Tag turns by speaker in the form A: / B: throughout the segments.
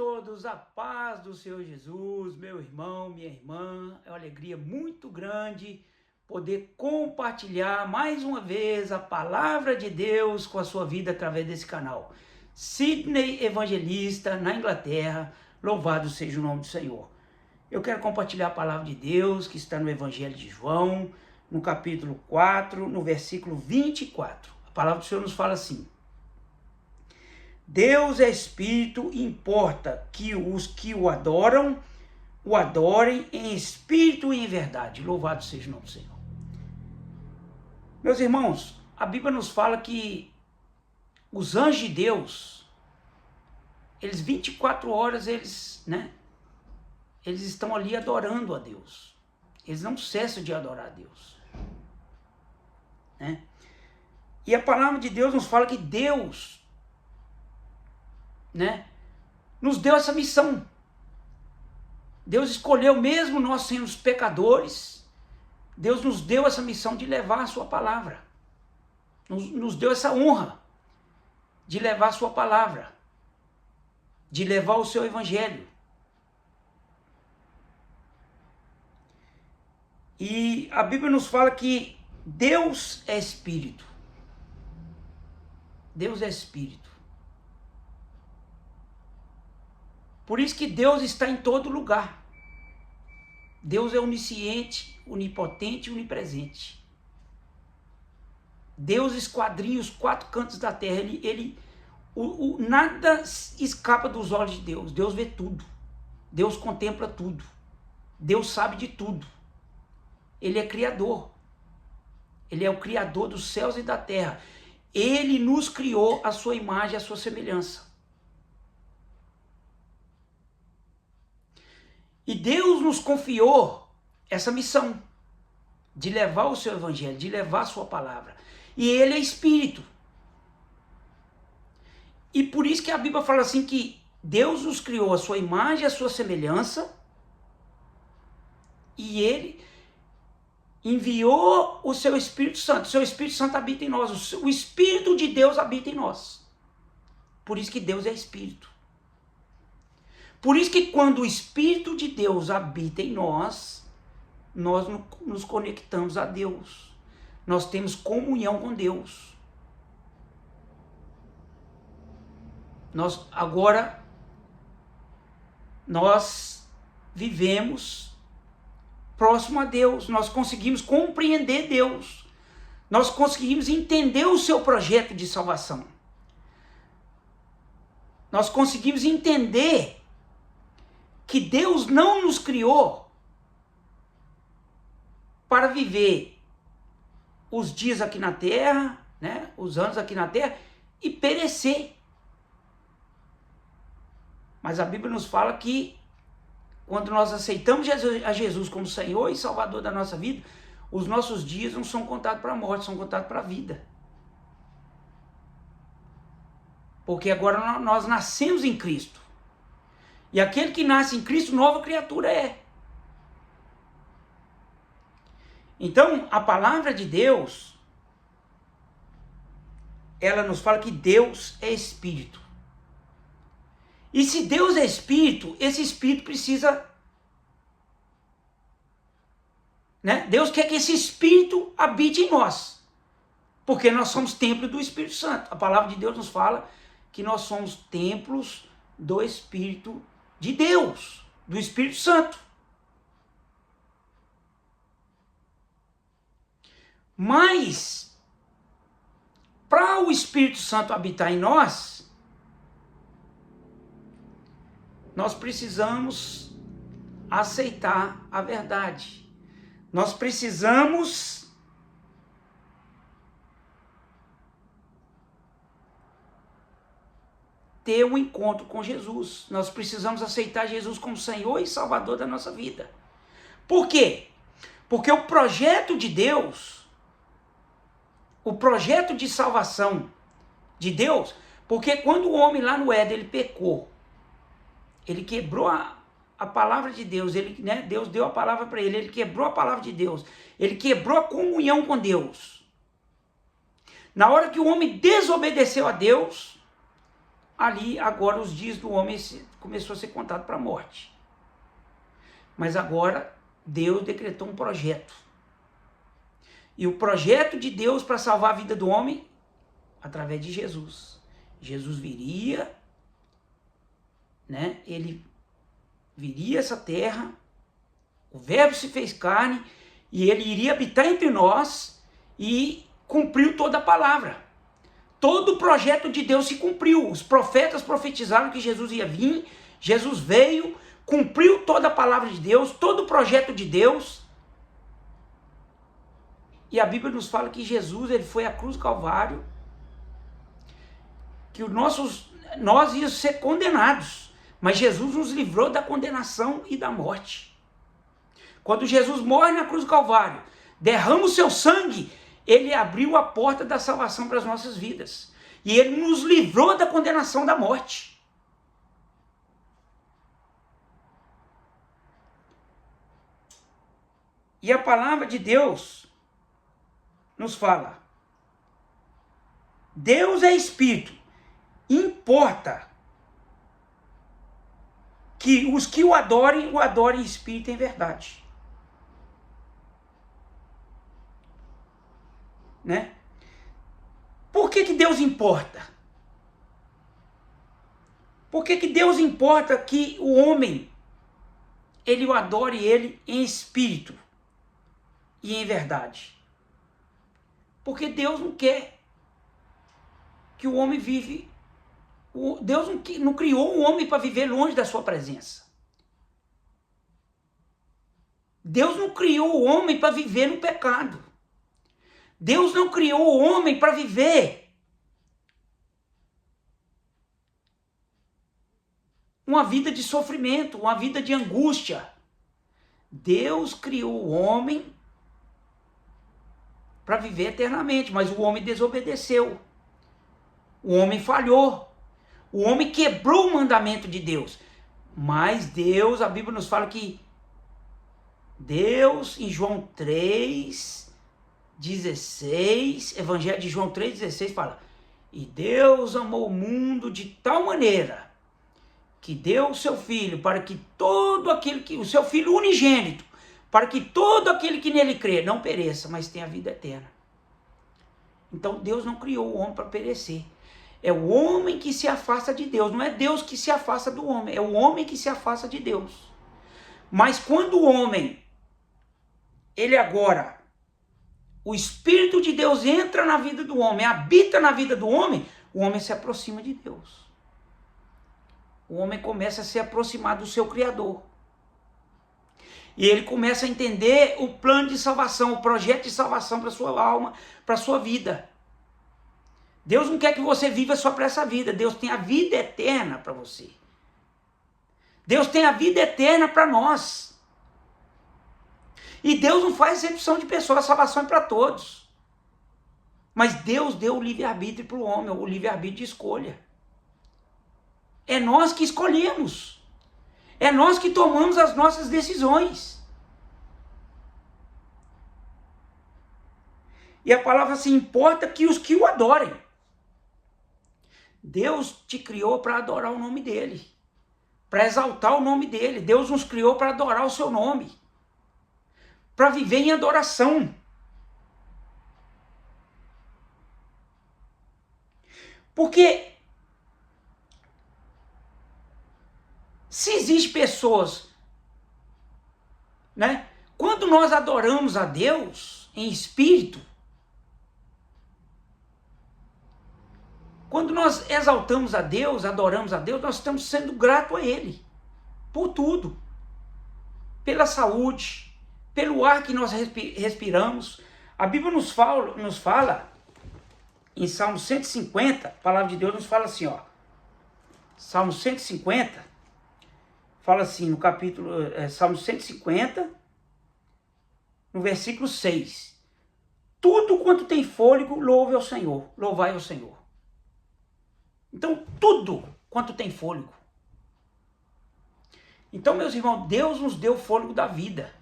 A: todos, a paz do Senhor Jesus, meu irmão, minha irmã. É uma alegria muito grande poder compartilhar mais uma vez a palavra de Deus com a sua vida através desse canal. Sidney Evangelista, na Inglaterra, louvado seja o nome do Senhor. Eu quero compartilhar a palavra de Deus que está no Evangelho de João, no capítulo 4, no versículo 24. A palavra do Senhor nos fala assim: Deus é Espírito e importa que os que o adorem em espírito e em verdade. Louvado seja o nome do Senhor. Meus irmãos, a Bíblia nos fala que os anjos de Deus, eles 24 horas, eles estão ali adorando a Deus. Eles não cessam de adorar a Deus. E a palavra de Deus nos fala que Deus nos deu essa missão. Deus escolheu, mesmo nós sendo pecadores, Deus nos deu essa missão de levar a sua palavra. Nos deu essa honra de levar a sua palavra, de levar o seu evangelho. E a Bíblia nos fala que Deus é Espírito. Deus é Espírito. Por isso que Deus está em todo lugar. Deus é onisciente, onipotente e onipresente. Deus esquadrinha os quatro cantos da terra. Nada escapa dos olhos de Deus. Deus vê tudo. Deus contempla tudo. Deus sabe de tudo. Ele é Criador. Ele é o Criador dos céus e da terra. Ele nos criou à sua imagem e à sua semelhança. E Deus nos confiou essa missão de levar o seu evangelho, de levar a sua palavra. E ele é Espírito. E por isso que a Bíblia fala assim que Deus nos criou à sua imagem e à sua semelhança. E ele enviou o seu Espírito Santo. O seu Espírito Santo habita em nós. O Espírito de Deus habita em nós. Por isso que Deus é Espírito. Por isso que quando o Espírito de Deus habita em nós nos conectamos a Deus. Nós temos comunhão com Deus. Nós vivemos próximo a Deus. Nós conseguimos compreender Deus. Nós conseguimos entender o seu projeto de salvação. Nós conseguimos entender que Deus não nos criou para viver os dias aqui na terra, os anos aqui na terra, e perecer. Mas a Bíblia nos fala que quando nós aceitamos a Jesus como Senhor e Salvador da nossa vida, os nossos dias não são contados para a morte, são contados para a vida. Porque agora nós nascemos em Cristo. E aquele que nasce em Cristo, nova criatura é. Então, a palavra de Deus, ela nos fala que Deus é Espírito. E se Deus é Espírito, esse Espírito precisa... Deus quer que esse Espírito habite em nós. Porque nós somos templo do Espírito Santo. A palavra de Deus nos fala que nós somos templos do Espírito de Deus, do Espírito Santo. Mas, para o Espírito Santo habitar em nós, nós precisamos aceitar a verdade. Nós precisamos ter um encontro com Jesus. Nós precisamos aceitar Jesus como Senhor e Salvador da nossa vida. Por quê? Porque o projeto de Deus, o projeto de salvação de Deus, porque quando o homem lá no Éden, ele pecou, ele quebrou a palavra de Deus, Deus deu a palavra para ele quebrou a palavra de Deus, ele quebrou a comunhão com Deus. Na hora que o homem desobedeceu a Deus, ali agora os dias do homem começou a ser contado para a morte. Mas agora Deus decretou um projeto. E o projeto de Deus para salvar a vida do homem, através de Jesus. Jesus viria, né? Ele viria essa terra, o Verbo se fez carne, e ele iria habitar entre nós e cumpriu toda a palavra. Todo o projeto de Deus se cumpriu. Os profetas profetizaram que Jesus ia vir, Jesus veio, cumpriu toda a palavra de Deus, todo o projeto de Deus. E a Bíblia nos fala que Jesus, ele foi à cruz do Calvário, que nós íamos ser condenados, mas Jesus nos livrou da condenação e da morte. Quando Jesus morre na cruz do Calvário, derrama o seu sangue, ele abriu a porta da salvação para as nossas vidas. E ele nos livrou da condenação da morte. E a palavra de Deus nos fala: Deus é Espírito. Importa que os que o adorem em espírito e em verdade. Né? Por que Deus importa? Por que Deus importa que o homem, ele o adore ele em espírito e em verdade? Porque Deus não quer que o homem vive. Deus não criou o homem para viver longe da sua presença. Deus não criou o homem para viver no pecado. Deus não criou o homem para viver uma vida de sofrimento, uma vida de angústia. Deus criou o homem para viver eternamente, mas o homem desobedeceu. O homem falhou. O homem quebrou o mandamento de Deus. Mas Deus, a Bíblia nos fala que Deus, em João 3,16, Evangelho de João 3,16 fala: e Deus amou o mundo de tal maneira que deu o seu Filho para que todo aquele que, o seu Filho unigênito, para que todo aquele que nele crê não pereça, mas tenha vida eterna. Então Deus não criou o homem para perecer. É o homem que se afasta de Deus, não é Deus que se afasta do homem, é o homem que se afasta de Deus. Mas quando o homem, ele agora, o Espírito de Deus entra na vida do homem, habita na vida do homem, o homem se aproxima de Deus. O homem começa a se aproximar do seu Criador. E ele começa a entender o plano de salvação, o projeto de salvação para a sua alma, para a sua vida. Deus não quer que você viva só para essa vida. Deus tem a vida eterna para você. Deus tem a vida eterna para nós. E Deus não faz exceção de pessoas, a salvação é para todos. Mas Deus deu o livre-arbítrio para o homem, o livre-arbítrio de escolha. É nós que escolhemos. É nós que tomamos as nossas decisões. E a palavra assim, importa que os que o adorem. Deus te criou para adorar o nome dele, para exaltar o nome dele. Deus nos criou para adorar o seu nome, para viver em adoração. Porque se existem pessoas, né? Quando nós adoramos a Deus em espírito, quando nós exaltamos a Deus, adoramos a Deus, nós estamos sendo gratos a Ele. Por tudo. Pela saúde, pelo ar que nós respiramos. A Bíblia nos fala em Salmo 150, a palavra de Deus nos fala assim, ó. Salmo 150, fala assim, no capítulo, Salmo 150, no versículo 6. Tudo quanto tem fôlego, louve ao Senhor, louvai ao Senhor. Então, tudo quanto tem fôlego. Então, meus irmãos, Deus nos deu o fôlego da vida.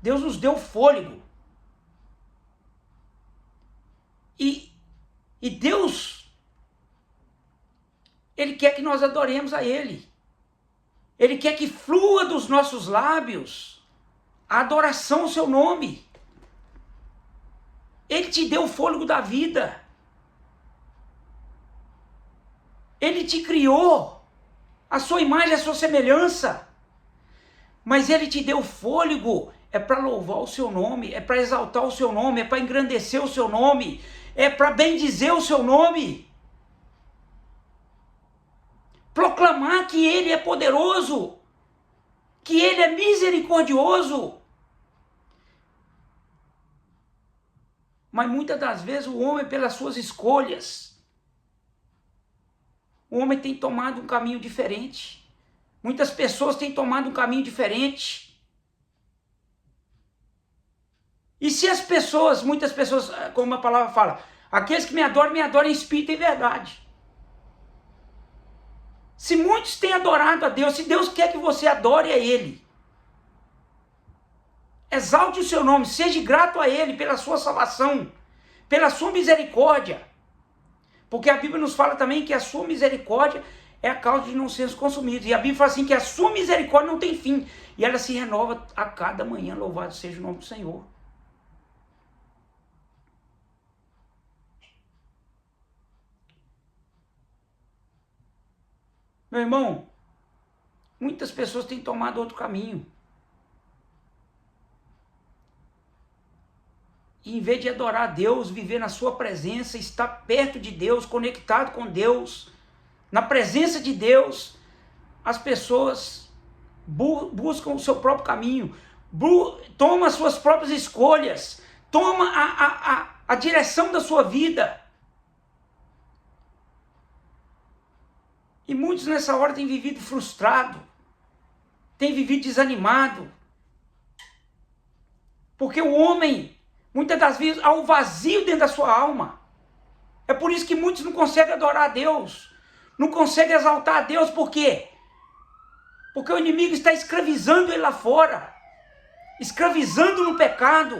A: Deus nos deu fôlego. E Deus Ele quer que nós adoremos a Ele. Ele quer que flua dos nossos lábios a adoração ao seu nome. Ele te deu o fôlego da vida. Ele te criou, a sua imagem, a sua semelhança. Mas Ele te deu fôlego, é para louvar o seu nome, é para exaltar o seu nome, é para engrandecer o seu nome, é para bendizer o seu nome. Proclamar que Ele é poderoso, que Ele é misericordioso. Mas muitas das vezes o homem, pelas suas escolhas, o homem tem tomado um caminho diferente. Muitas pessoas têm tomado um caminho diferente. E se as pessoas, muitas pessoas, como a palavra fala, aqueles que me adoram em espírito e verdade. Se muitos têm adorado a Deus, se Deus quer que você adore a Ele, exalte o seu nome, seja grato a Ele pela sua salvação, pela sua misericórdia. Porque a Bíblia nos fala também que a sua misericórdia é a causa de não sermos consumidos. E a Bíblia fala assim que a sua misericórdia não tem fim. E ela se renova a cada manhã, louvado seja o nome do Senhor. Meu irmão, muitas pessoas têm tomado outro caminho. E em vez de adorar a Deus, viver na sua presença, estar perto de Deus, conectado com Deus, na presença de Deus, as pessoas buscam o seu próprio caminho, tomam as suas próprias escolhas, tomam a direção da sua vida. E muitos nessa hora têm vivido frustrado, têm vivido desanimado, porque o homem, muitas das vezes, há um vazio dentro da sua alma. É por isso que muitos não conseguem adorar a Deus, não conseguem exaltar a Deus. Por quê? Porque o inimigo está escravizando ele lá fora, escravizando no pecado.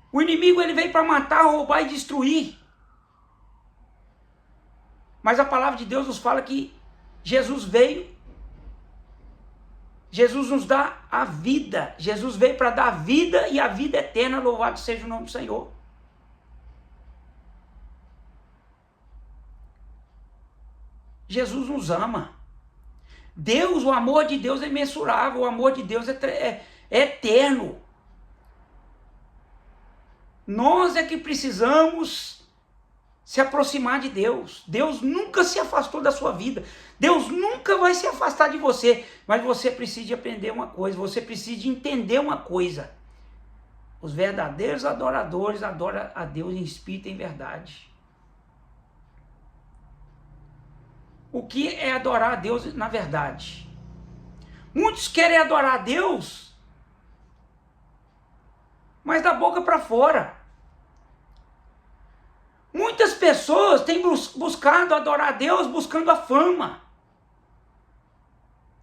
A: O inimigo, ele veio para matar, roubar e destruir. Mas a palavra de Deus nos fala que Jesus veio, Jesus nos dá a vida. Jesus veio para dar a vida e a vida eterna, louvado seja o nome do Senhor. Jesus nos ama. Deus, o amor de Deus é imensurável, o amor de Deus é eterno. Nós é que precisamos se aproximar de Deus. Deus nunca se afastou da sua vida. Deus nunca vai se afastar de você. Mas você precisa de aprender uma coisa. Você precisa de entender uma coisa. Os verdadeiros adoradores adoram a Deus em espírito e em verdade. O que é adorar a Deus na verdade? Muitos querem adorar a Deus, mas da boca para fora. Muitas pessoas têm buscado adorar a Deus buscando a fama,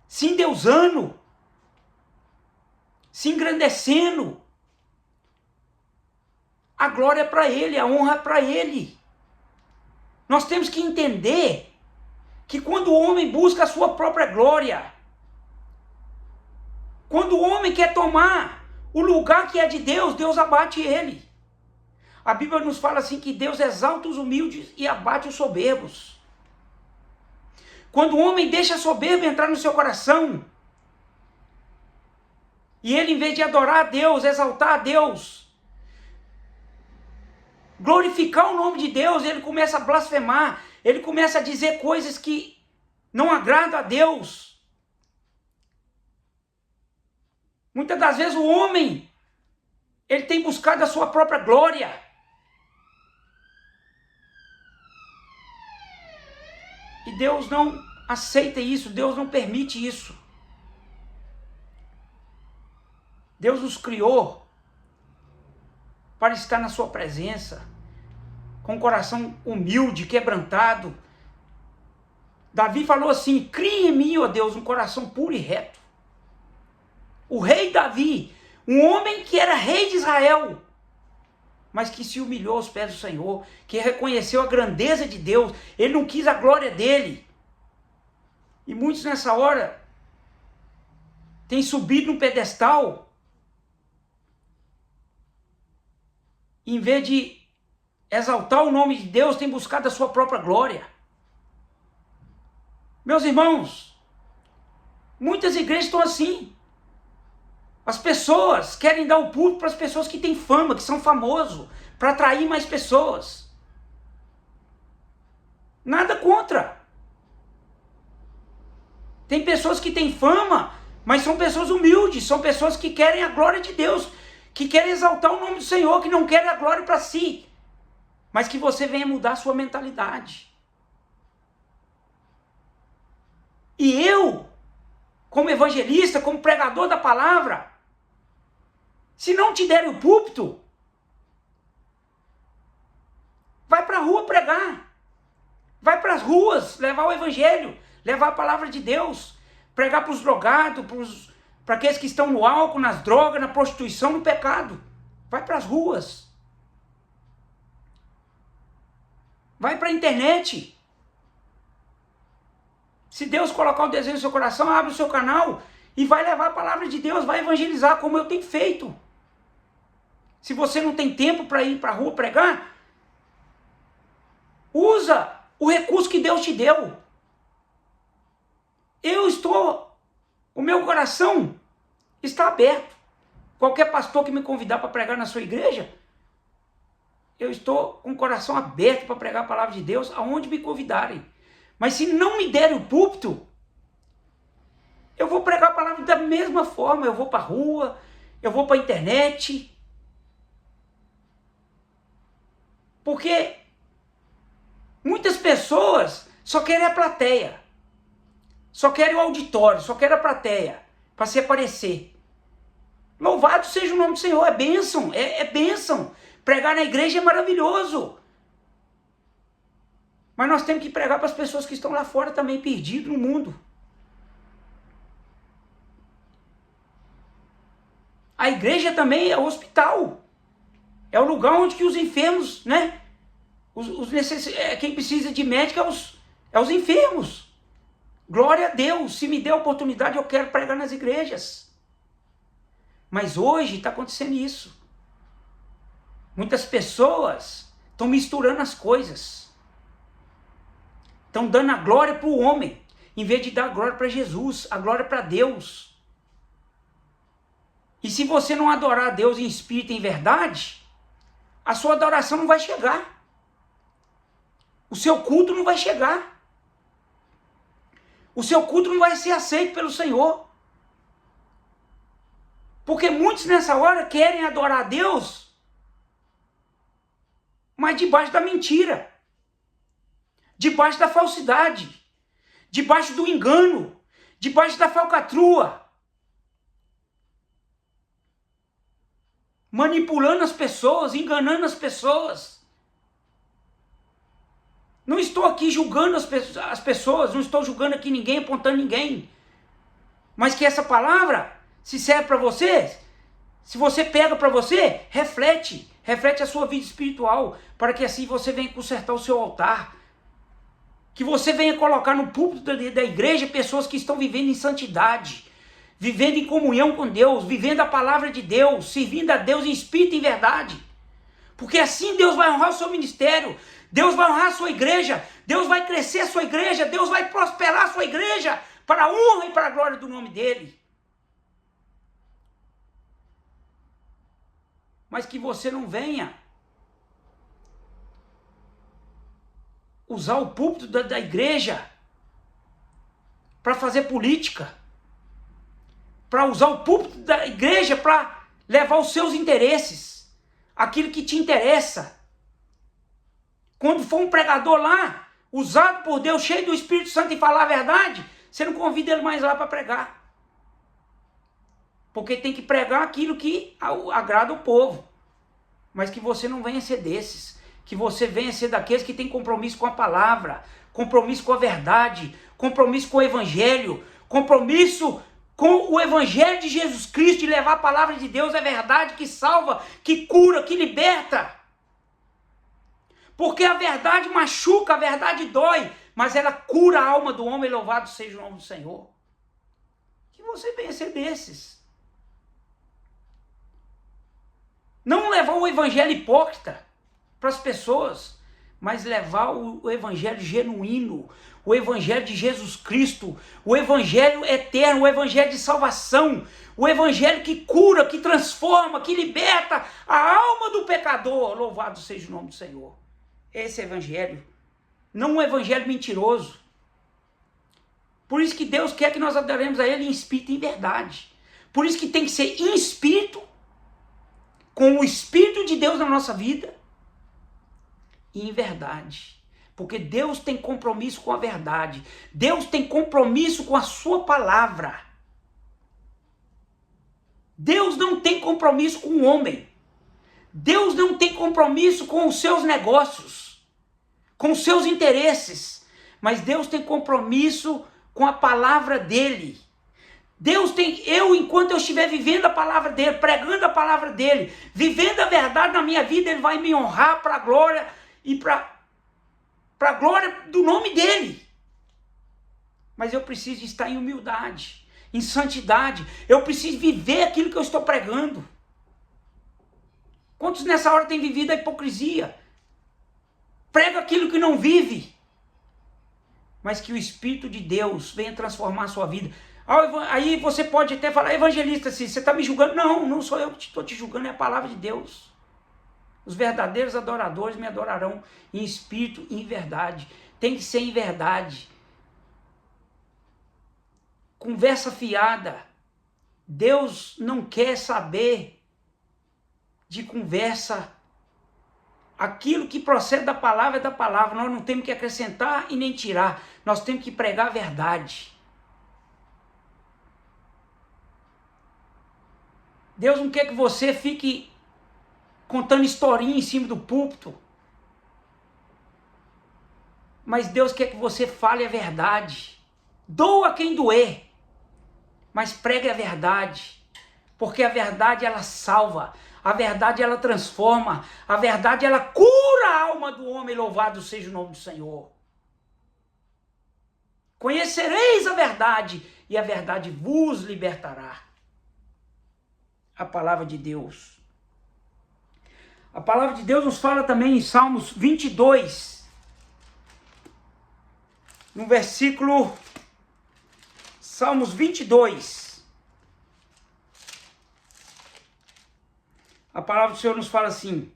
A: se endeusando, se engrandecendo. A glória é para Ele, a honra é para Ele. Nós temos que entender que quando o homem busca a sua própria glória, quando o homem quer tomar o lugar que é de Deus, Deus abate ele. A Bíblia nos fala assim que Deus exalta os humildes e abate os soberbos. Quando o homem deixa a soberba entrar no seu coração, e ele, em vez de adorar a Deus, exaltar a Deus, glorificar o nome de Deus, ele começa a blasfemar, ele começa a dizer coisas que não agradam a Deus. Muitas das vezes o homem, ele tem buscado a sua própria glória. E Deus não aceita isso, Deus não permite isso. Deus nos criou para estar na sua presença, com um coração humilde, quebrantado. Davi falou assim: cria em mim, ó Deus, um coração puro e reto. O rei Davi, um homem que era rei de Israel, mas que se humilhou aos pés do Senhor, que reconheceu a grandeza de Deus, ele não quis a glória dele. E muitos nessa hora têm subido no pedestal, em vez de exaltar o nome de Deus, têm buscado a sua própria glória. Meus irmãos, muitas igrejas estão assim. As pessoas querem dar o público para as pessoas que têm fama, que são famosos, para atrair mais pessoas. Nada contra. Tem pessoas que têm fama, mas são pessoas humildes, são pessoas que querem a glória de Deus, que querem exaltar o nome do Senhor, que não querem a glória para si, mas que você venha mudar a sua mentalidade. E eu, como evangelista, como pregador da palavra, se não te derem o púlpito, vai para a rua pregar. Vai para as ruas levar o evangelho, levar a palavra de Deus, pregar para os drogados, para aqueles que estão no álcool, nas drogas, na prostituição, no pecado. Vai para as ruas. Vai para a internet. Se Deus colocar o desejo no seu coração, abre o seu canal e vai levar a palavra de Deus, vai evangelizar como eu tenho feito. Se você não tem tempo para ir para a rua pregar, usa o recurso que Deus te deu. O meu coração está aberto. Qualquer pastor que me convidar para pregar na sua igreja, eu estou com o coração aberto para pregar a palavra de Deus aonde me convidarem. Mas se não me derem o púlpito, eu vou pregar a palavra da mesma forma. Eu vou para a rua, eu vou para a internet. Porque muitas pessoas só querem a plateia. Só querem o auditório, só querem a plateia, para se aparecer. Louvado seja o nome do Senhor, é bênção, é bênção. Pregar na igreja é maravilhoso. Mas nós temos que pregar para as pessoas que estão lá fora também, perdidas no mundo. A igreja também é o hospital. É o lugar onde que os enfermos, né? Quem precisa de médico é os enfermos. Glória a Deus, se me der a oportunidade eu quero pregar nas igrejas. Mas hoje está acontecendo isso. Muitas pessoas estão misturando as coisas. Estão dando a glória para o homem, em vez de dar a glória para Jesus, a glória para Deus. E se você não adorar a Deus em espírito e em verdade, a sua adoração não vai chegar. O seu culto não vai chegar. O seu culto não vai ser aceito pelo Senhor. Porque muitos nessa hora querem adorar a Deus, mas debaixo da mentira, debaixo da falsidade, debaixo do engano, debaixo da falcatrua, manipulando as pessoas, enganando as pessoas. Não estou aqui julgando as pessoas, não estou julgando aqui ninguém, apontando ninguém. Mas que essa palavra, se serve para você, se você pega para você, reflete a sua vida espiritual, para que assim você venha consertar o seu altar. Que você venha colocar no púlpito da igreja pessoas que estão vivendo em santidade, vivendo em comunhão com Deus, vivendo a palavra de Deus, servindo a Deus em espírito e em verdade. Porque assim Deus vai honrar o seu ministério, Deus vai honrar a sua igreja, Deus vai crescer a sua igreja, Deus vai prosperar a sua igreja, para a honra e para a glória do nome dEle. Mas que você não venha usar o púlpito da igreja para fazer política, para usar o púlpito da igreja para levar os seus interesses, aquilo que te interessa. Quando for um pregador lá, usado por Deus, cheio do Espírito Santo e falar a verdade, você não convida ele mais lá para pregar. Porque tem que pregar aquilo que agrada o povo. Mas que você não venha ser desses. Que você venha ser daqueles que têm compromisso com a palavra, compromisso com a verdade, compromisso com o evangelho, compromisso com o evangelho de Jesus Cristo, de levar a palavra de Deus, é verdade, que salva, que cura, que liberta. Porque a verdade machuca, a verdade dói, mas ela cura a alma do homem, louvado seja o nome do Senhor. Que você venha ser desses. Não levar o evangelho hipócrita para as pessoas, mas levar o evangelho genuíno, o evangelho de Jesus Cristo, o evangelho eterno, o evangelho de salvação, o evangelho que cura, que transforma, que liberta a alma do pecador. Louvado seja o nome do Senhor. Esse evangelho, não um evangelho mentiroso. Por isso que Deus quer que nós adoremos a Ele em espírito e em verdade. Por isso que tem que ser em espírito, com o Espírito de Deus na nossa vida, e em verdade. Porque Deus tem compromisso com a verdade. Deus tem compromisso com a sua palavra. Deus não tem compromisso com o homem. Deus não tem compromisso com os seus negócios, com os seus interesses. Mas Deus tem compromisso com a palavra dele. Deus tem, enquanto eu estiver vivendo a palavra dele, pregando a palavra dele, vivendo a verdade na minha vida, ele vai me honrar para a glória e para a glória do nome dele. Mas eu preciso estar em humildade, em santidade. Eu preciso viver aquilo que eu estou pregando. Quantos nessa hora têm vivido a hipocrisia? Prega aquilo que não vive. Mas que o Espírito de Deus venha transformar a sua vida. Aí você pode até falar, evangelista, assim, você está me julgando. Não, não sou eu que estou te julgando, é a palavra de Deus. Os verdadeiros adoradores me adorarão em espírito e em verdade. Tem que ser em verdade. Conversa fiada. Deus não quer saber de conversa. Aquilo que procede da palavra é da palavra. Nós não temos que acrescentar e nem tirar. Nós temos que pregar a verdade. Deus não quer que você fique contando historinha em cima do púlpito. Mas Deus quer que você fale a verdade. Doa quem doer. Mas pregue a verdade. Porque a verdade ela salva. A verdade ela transforma. A verdade ela cura a alma do homem. Louvado seja o nome do Senhor. Conhecereis a verdade e a verdade vos libertará. A palavra de Deus. A palavra de Deus nos fala também em Salmos 22, no versículo Salmos 22. A palavra do Senhor nos fala assim,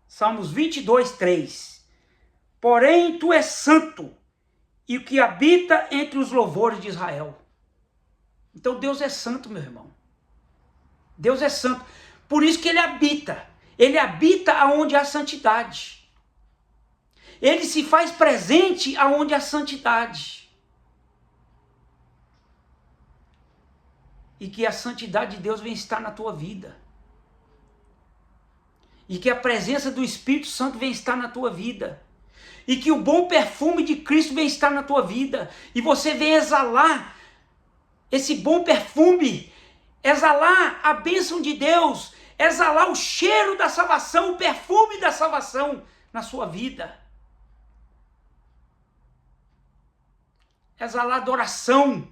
A: Salmos 22, 3. Porém, tu és santo, e o que habita entre os louvores de Israel. Então Deus é santo, meu irmão. Deus é santo. Por isso que ele habita. Ele habita aonde há santidade. Ele se faz presente aonde há santidade. E que a santidade de Deus venha estar na tua vida. E que a presença do Espírito Santo venha estar na tua vida. E que o bom perfume de Cristo venha estar na tua vida. E você venha exalar esse bom perfume, exalar a bênção de Deus, exalar o cheiro da salvação, o perfume da salvação na sua vida. Exalar adoração,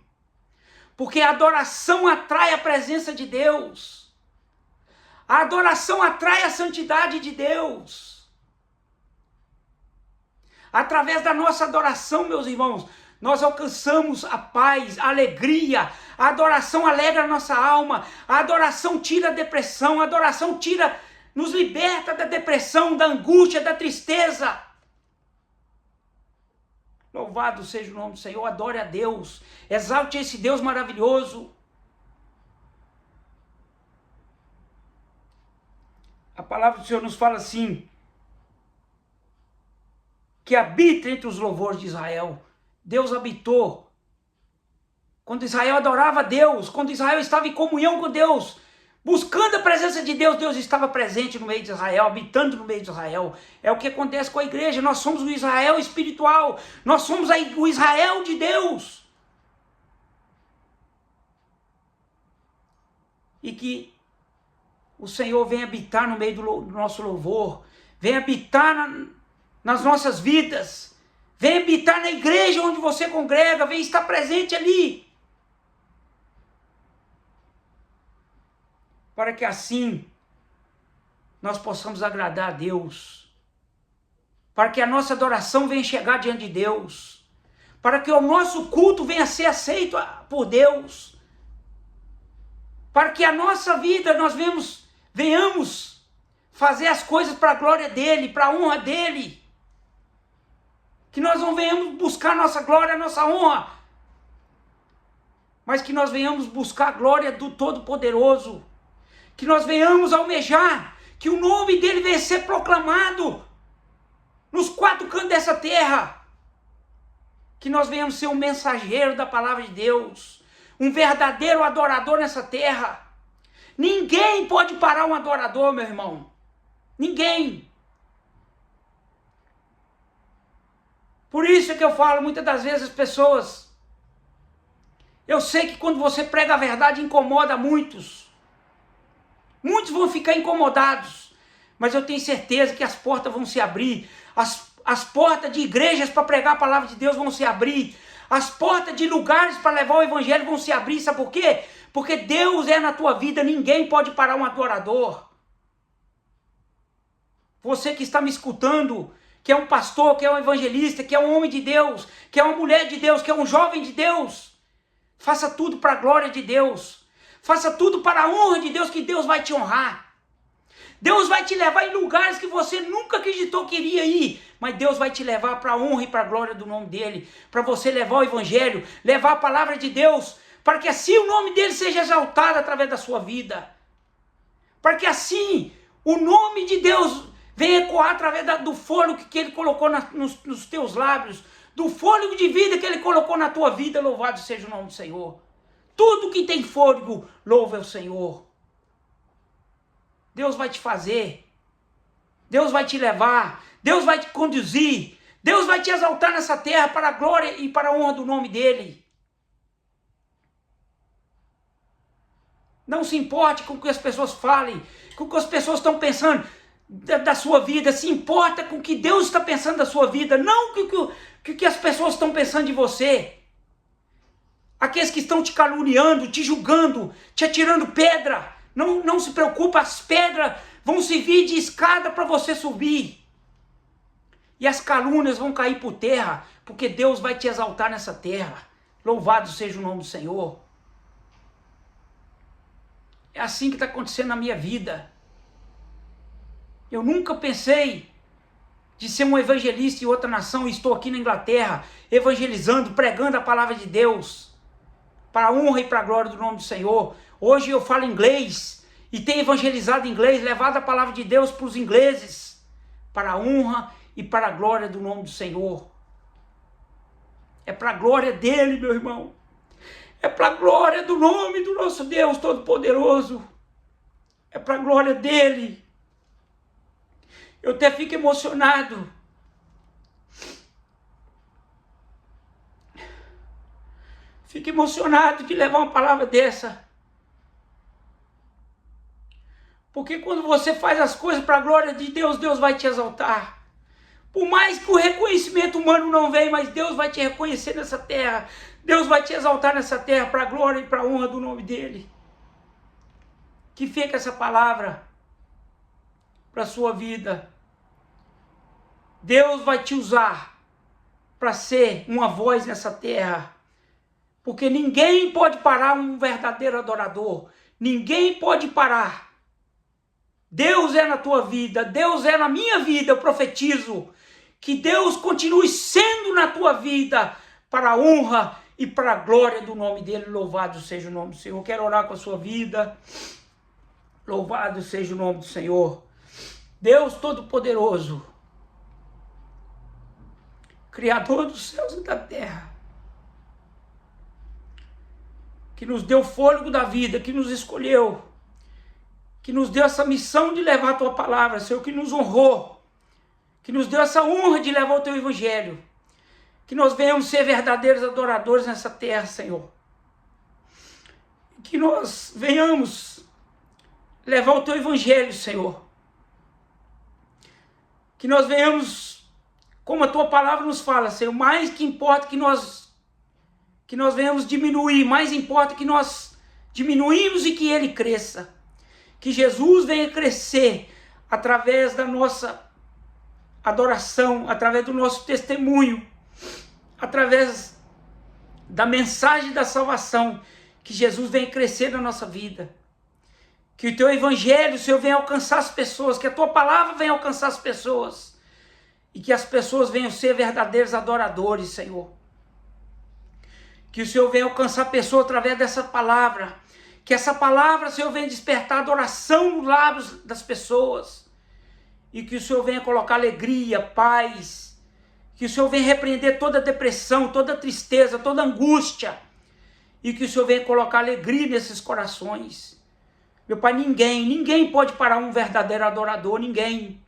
A: porque a adoração atrai a presença de Deus. A adoração atrai a santidade de Deus. Através da nossa adoração, meus irmãos, nós alcançamos a paz, a alegria. A adoração alegra a nossa alma. A adoração tira a depressão. A adoração nos liberta da depressão, da angústia, da tristeza. Louvado seja o nome do Senhor. Adore a Deus. Exalte esse Deus maravilhoso. A palavra do Senhor nos fala assim, que habita entre os louvores de Israel. Deus habitou. Quando Israel adorava a Deus, quando Israel estava em comunhão com Deus, buscando a presença de Deus, Deus estava presente no meio de Israel, habitando no meio de Israel. É o que acontece com a igreja. Nós somos o Israel espiritual. Nós somos o Israel de Deus. E que o Senhor venha habitar no meio do nosso louvor, venha habitar nas nossas vidas, venha habitar na igreja onde você congrega, venha estar presente ali. Para que assim nós possamos agradar a Deus, para que a nossa adoração venha chegar diante de Deus, para que o nosso culto venha a ser aceito por Deus, para que a nossa vida nós venhamos fazer as coisas para a glória dEle, para a honra dEle, que nós não venhamos buscar a nossa glória, a nossa honra, mas que nós venhamos buscar a glória do Todo-Poderoso, que nós venhamos almejar, que o nome dEle venha ser proclamado nos 4 cantos dessa terra, que nós venhamos ser um mensageiro da palavra de Deus, um verdadeiro adorador nessa terra. Ninguém pode parar um adorador, meu irmão, ninguém. Por isso é que eu falo muitas das vezes às pessoas, eu sei que quando você prega a verdade incomoda muitos vão ficar incomodados, mas eu tenho certeza que as portas vão se abrir, as portas de igrejas para pregar a palavra de Deus vão se abrir, as portas de lugares para levar o evangelho vão se abrir, sabe por quê? Porque Deus é na tua vida, ninguém pode parar um adorador. Você que está me escutando, que é um pastor, que é um evangelista, que é um homem de Deus, que é uma mulher de Deus, que é um jovem de Deus, faça tudo para a glória de Deus. Faça tudo para a honra de Deus, que Deus vai te honrar. Deus vai te levar em lugares que você nunca acreditou que iria ir, mas Deus vai te levar para a honra e para a glória do nome dEle, para você levar o evangelho, levar a palavra de Deus, para que assim o nome dEle seja exaltado através da sua vida, para que assim o nome de Deus venha ecoar através do fôlego que Ele colocou nos teus lábios, do fôlego de vida que Ele colocou na tua vida. Louvado seja o nome do Senhor. Tudo que tem fôlego, louva o Senhor. Deus vai te fazer, Deus vai te levar, Deus vai te conduzir, Deus vai te exaltar nessa terra para a glória e para a honra do nome dEle. Não se importe com o que as pessoas falem, com o que as pessoas estão pensando da sua vida, se importa com o que Deus está pensando da sua vida, não com o que as pessoas estão pensando de você. Aqueles que estão te caluniando, te julgando, te atirando pedra, não se preocupa, as pedras vão servir de escada para você subir. E as calúnias vão cair por terra, porque Deus vai te exaltar nessa terra. Louvado seja o nome do Senhor. É assim que está acontecendo na minha vida. Eu nunca pensei de ser um evangelista em outra nação, e estou aqui na Inglaterra, evangelizando, pregando a palavra de Deus, para a honra e para a glória do nome do Senhor. Hoje eu falo inglês e tenho evangelizado em inglês, levado a palavra de Deus para os ingleses, para a honra e para a glória do nome do Senhor. É para a glória dEle, meu irmão. É para a glória do nome do nosso Deus Todo-Poderoso. É para a glória dEle. Eu até fico emocionado. Fico emocionado de levar uma palavra dessa. Porque quando você faz as coisas para a glória de Deus, Deus vai te exaltar. Por mais que o reconhecimento humano não venha, mas Deus vai te reconhecer nessa terra. Deus vai te exaltar nessa terra para a glória e para a honra do nome dEle. Que fique essa palavra para a sua vida. Deus vai te usar para ser uma voz nessa terra. Porque ninguém pode parar um verdadeiro adorador. Ninguém pode parar. Deus é na tua vida, Deus é na minha vida, eu profetizo. Que Deus continue sendo na tua vida para a honra e para a glória do nome dEle. Louvado seja o nome do Senhor. Eu quero orar com a sua vida. Louvado seja o nome do Senhor. Deus Todo-Poderoso, Criador dos céus e da terra, que nos deu o fôlego da vida, que nos escolheu, que nos deu essa missão de levar a tua palavra, Senhor, que nos honrou, que nos deu essa honra de levar o teu evangelho, que nós venhamos ser verdadeiros adoradores nessa terra, Senhor, que nós venhamos levar o teu evangelho, Senhor. Que nós venhamos, como a tua palavra nos fala, Senhor, mais que importa que nós venhamos diminuir, mais importa que nós diminuímos e que ele cresça. Que Jesus venha crescer através da nossa adoração, através do nosso testemunho, através da mensagem da salvação, que Jesus venha crescer na nossa vida. Que o teu evangelho, Senhor, venha alcançar as pessoas, que a tua palavra venha alcançar as pessoas, e que as pessoas venham ser verdadeiros adoradores, Senhor. Que o Senhor venha alcançar pessoas através dessa palavra, que essa palavra, Senhor, venha despertar adoração nos lábios das pessoas, e que o Senhor venha colocar alegria, paz, que o Senhor venha repreender toda depressão, toda tristeza, toda angústia, e que o Senhor venha colocar alegria nesses corações. Meu Pai, ninguém pode parar um verdadeiro adorador, ninguém.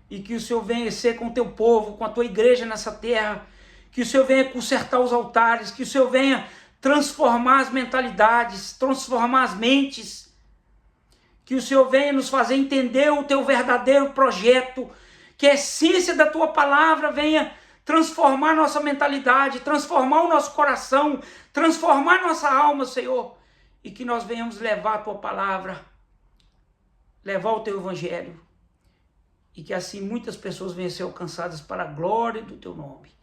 A: E que o Senhor venha ser com o teu povo, com a tua igreja nessa terra, que o Senhor venha consertar os altares, que o Senhor venha transformar as mentalidades, transformar as mentes, que o Senhor venha nos fazer entender o teu verdadeiro projeto, que a essência da tua palavra venha transformar nossa mentalidade, transformar o nosso coração, transformar nossa alma, Senhor, e que nós venhamos levar a tua palavra, levar o teu evangelho, e que assim muitas pessoas venham ser alcançadas para a glória do teu nome.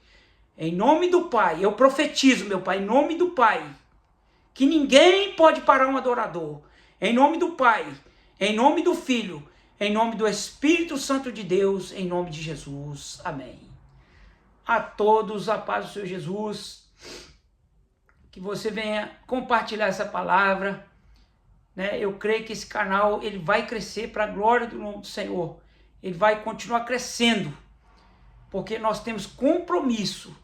A: Em nome do Pai, eu profetizo, meu Pai, em nome do Pai, que ninguém pode parar um adorador. Em nome do Pai, em nome do Filho, em nome do Espírito Santo de Deus, em nome de Jesus. Amém. A todos a paz do Senhor Jesus, que você venha compartilhar essa palavra, né? Eu creio que esse canal ele vai crescer para a glória do nome do Senhor. Ele vai continuar crescendo, porque nós temos compromisso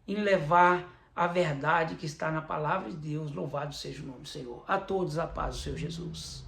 A: em levar a verdade que está na palavra de Deus. Louvado seja o nome do Senhor. A todos a paz do Senhor Jesus.